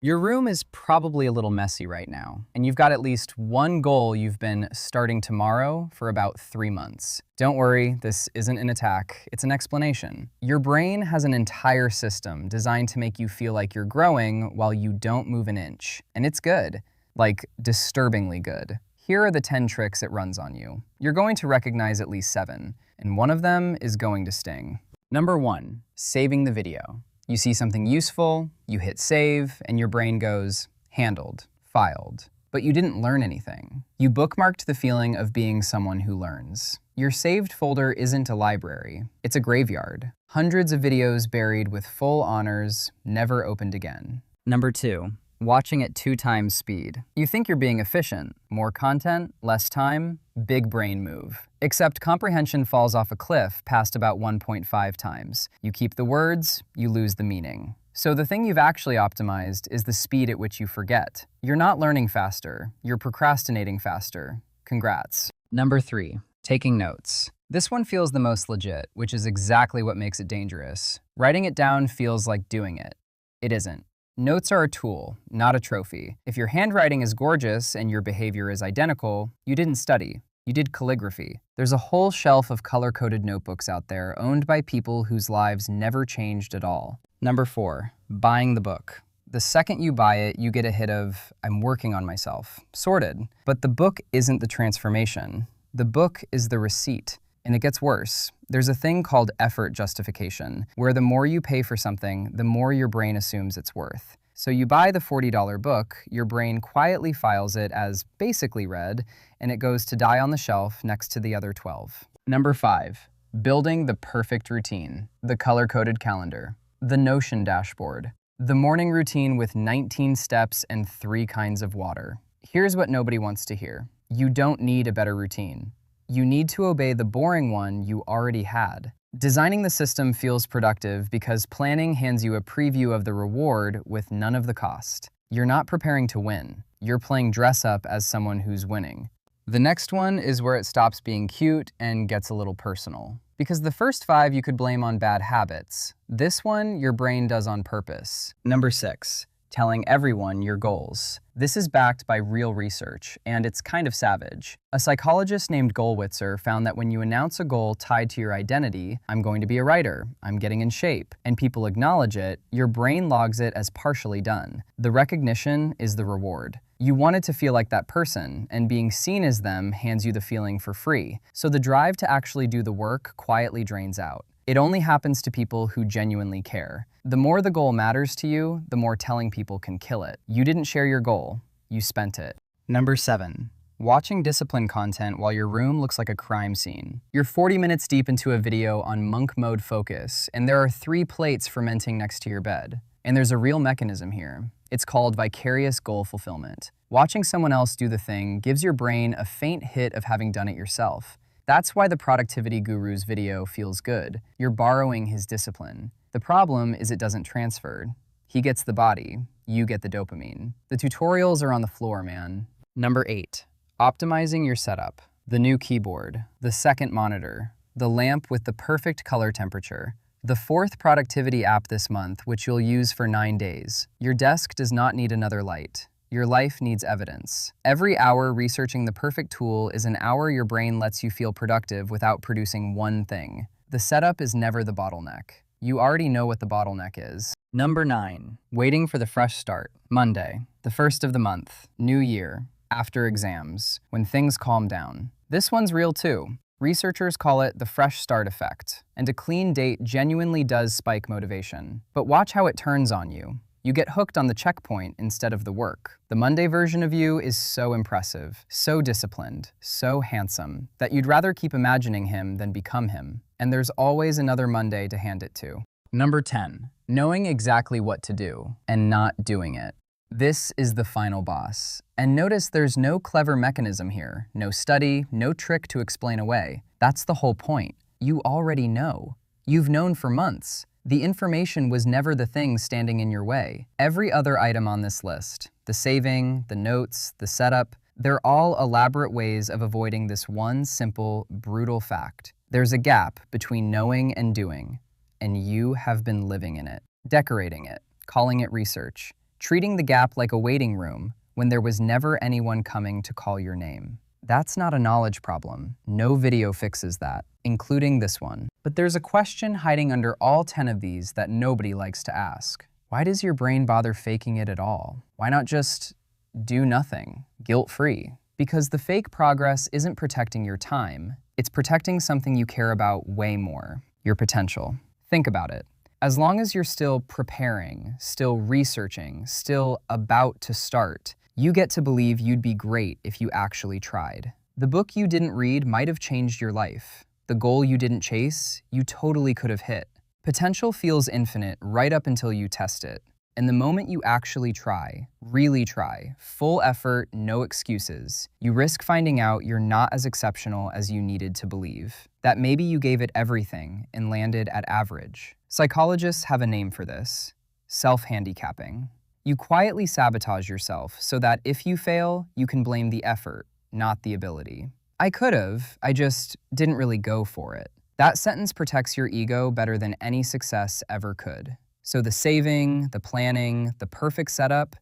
Your room is probably a little messy right now, and you've got at least one goal you've been starting tomorrow for about 3 months. Don't worry, this isn't an attack, it's an explanation. Your brain has an entire system designed to make you feel like you're growing while you don't move an inch. And it's good, like disturbingly good. Here are the 10 tricks it runs on you. You're going to recognize at least 7, and one of them is going to sting. Number 1, saving the video. You see something useful, you hit save, and your brain goes, handled, filed. But you didn't learn anything. You bookmarked the feeling of being someone who learns. Your saved folder isn't a library, it's a graveyard. Hundreds of videos buried with full honors, never opened again. Number 2, watching at 2 times speed. You think you're being efficient. More content, less time, big brain move. Except comprehension falls off a cliff past about 1.5 times. You keep the words, you lose the meaning. So the thing you've actually optimized is the speed at which you forget. You're not learning faster, you're procrastinating faster. Congrats. Number 3, taking notes. This one feels the most legit, which is exactly what makes it dangerous. Writing it down feels like doing it. It isn't. Notes are a tool, not a trophy. If your handwriting is gorgeous and your behavior is identical, you didn't study. You did calligraphy. There's a whole shelf of color-coded notebooks out there owned by people whose lives never changed at all. Number 4, buying the book. The second you buy it, you get a hit of, I'm working on myself. Sorted. But the book isn't the transformation. The book is the receipt. And it gets worse. There's a thing called effort justification, where the more you pay for something, the more your brain assumes it's worth. So you buy the $40 book, your brain quietly files it as basically read, and it goes to die on the shelf next to the other 12. Number 5, building the perfect routine. The color-coded calendar. The Notion dashboard. The morning routine with 19 steps and 3 kinds of water. Here's what nobody wants to hear. You don't need a better routine. You need to obey the boring one you already had. Designing the system feels productive because planning hands you a preview of the reward with none of the cost. You're not preparing to win. You're playing dress up as someone who's winning. The next one is where it stops being cute and gets a little personal. Because the first 5 you could blame on bad habits. This one your brain does on purpose. Number 6, telling everyone your goals. This is backed by real research, and it's kind of savage. A psychologist named Gollwitzer found that when you announce a goal tied to your identity, I'm going to be a writer, I'm getting in shape, and people acknowledge it, your brain logs it as partially done. The recognition is the reward. You wanted to feel like that person, and being seen as them hands you the feeling for free. So the drive to actually do the work quietly drains out. It only happens to people who genuinely care. The more the goal matters to you, the more telling people can kill it. You didn't share your goal, you spent it. Number 7, watching discipline content while your room looks like a crime scene. You're 40 minutes deep into a video on monk mode focus, and there are 3 plates fermenting next to your bed. And there's a real mechanism here. It's called vicarious goal fulfillment. Watching someone else do the thing gives your brain a faint hit of having done it yourself. That's why the productivity guru's video feels good. You're borrowing his discipline. The problem is it doesn't transfer. He gets the body, you get the dopamine. The tutorials are on the floor, man. Number 8, optimizing your setup. The new keyboard, the second monitor, the lamp with the perfect color temperature, the 4th productivity app this month, which you'll use for 9 days. Your desk does not need another light. Your life needs evidence. Every hour researching the perfect tool is an hour your brain lets you feel productive without producing one thing. The setup is never the bottleneck. You already know what the bottleneck is. Number 9, waiting for the fresh start. Monday, the 1st of the month, new year, after exams, when things calm down. This one's real too. Researchers call it the fresh start effect, and a clean date genuinely does spike motivation. But watch how it turns on you. You get hooked on the checkpoint instead of the work. The Monday version of you is so impressive, so disciplined, so handsome, that you'd rather keep imagining him than become him. And there's always another Monday to hand it to. Number 10, knowing exactly what to do and not doing it. This is the final boss. And notice there's no clever mechanism here, no study, no trick to explain away. That's the whole point. You already know. You've known for months. The information was never the thing standing in your way. Every other item on this list, the saving, the notes, the setup, they're all elaborate ways of avoiding this one simple, brutal fact. There's a gap between knowing and doing, and you have been living in it, decorating it, calling it research, treating the gap like a waiting room when there was never anyone coming to call your name. That's not a knowledge problem. No video fixes that, including this one. But there's a question hiding under all 10 of these that nobody likes to ask. Why does your brain bother faking it at all? Why not just do nothing, guilt-free? Because the fake progress isn't protecting your time. It's protecting something you care about way more, your potential. Think about it. As long as you're still preparing, still researching, still about to start, you get to believe you'd be great if you actually tried. The book you didn't read might have changed your life. The goal you didn't chase, you totally could have hit. Potential feels infinite right up until you test it. And the moment you actually try, really try, full effort, no excuses, you risk finding out you're not as exceptional as you needed to believe. That maybe you gave it everything and landed at average. Psychologists have a name for this: self-handicapping. You quietly sabotage yourself so that if you fail, you can blame the effort, not the ability. I could have, I just didn't really go for it. That sentence protects your ego better than any success ever could. So the saving, the planning, the perfect setup,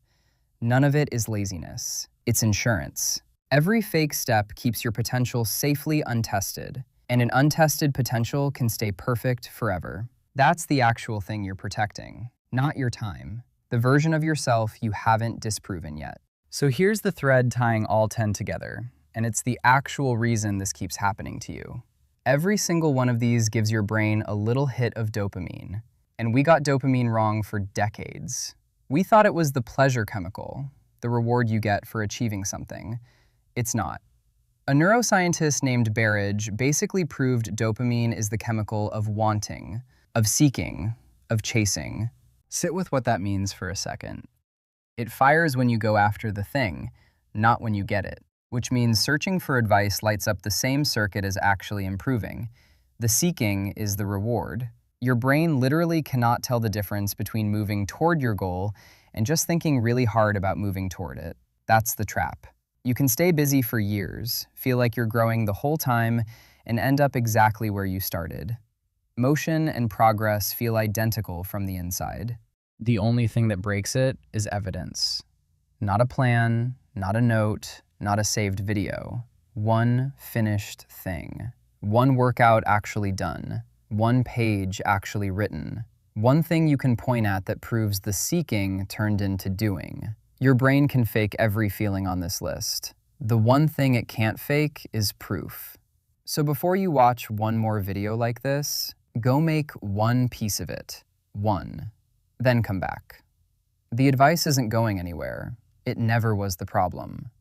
none of it is laziness. It's insurance. Every fake step keeps your potential safely untested, and an untested potential can stay perfect forever. That's the actual thing you're protecting, not your time. The version of yourself you haven't disproven yet. So here's the thread tying all 10 together, and it's the actual reason this keeps happening to you. Every single one of these gives your brain a little hit of dopamine, and we got dopamine wrong for decades. We thought it was the pleasure chemical, the reward you get for achieving something. It's not. A neuroscientist named Barrage basically proved dopamine is the chemical of wanting, of seeking, of chasing. Sit with what that means for a second. It fires when you go after the thing, not when you get it, which means searching for advice lights up the same circuit as actually improving. The seeking is the reward. Your brain literally cannot tell the difference between moving toward your goal and just thinking really hard about moving toward it. That's the trap. You can stay busy for years, feel like you're growing the whole time, and end up exactly where you started. Motion and progress feel identical from the inside. The only thing that breaks it is evidence. Not a plan, not a note, not a saved video. One finished thing. One workout actually done. One page actually written. One thing you can point at that proves the seeking turned into doing. Your brain can fake every feeling on this list. The one thing it can't fake is proof. So before you watch one more video like this, go make one piece of it. One. Then come back. The advice isn't going anywhere. It never was the problem.